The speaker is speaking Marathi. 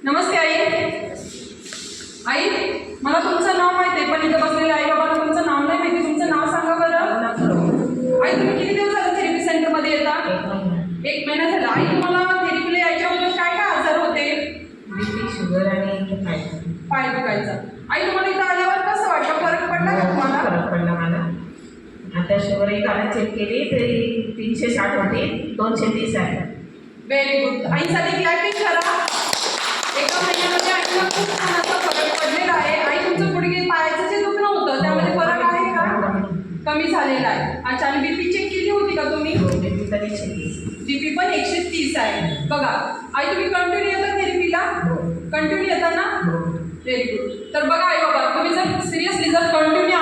नमस्ते आई. आई, मला तुमचं नाव माहिती आहे, पण इथं बसलेले आई बाबांना तुमचं नाव नाही माहिती. तुमचं नाव सांगा बरं. आई, तुम्ही किती दिवस झाले थेरपी सेंटरमध्ये येता? 1 महिना झाला. आई, तुम्हाला थेरपीला यायच्या अगोदर काय काय आजार होते? बीपी, शुगर आणि पाय दुखायचा. आई, तुम्हाला इथं आल्यावर कसं वाटलं? फरक पडला का तुम्हाला? फरक पडला मला. आता शुगर एक आला चेक केली तरी 360 होती, 230 आहे. Very good. आईसाठी क्लॅपिंग करा. एका महिन्यामध्ये आईला खूप छान असा फरक पडलेला आहे. आई, तुमचं पुढे पायाचं जे दुखणं होतं त्यामध्ये फरक आहे का? कमी झालेला आहे. अच्छा, आणि बीपी चेक केली होती का तुम्ही? बीपी तर 130. बीपी पण 130 आहे. बघा आई, तुम्ही कंटिन्यू येता थेरपीला? कंटिन्यू येता ना? Very good. तर बघा आई बाबा, तुम्ही जर सिरियसली जर कंटिन्यू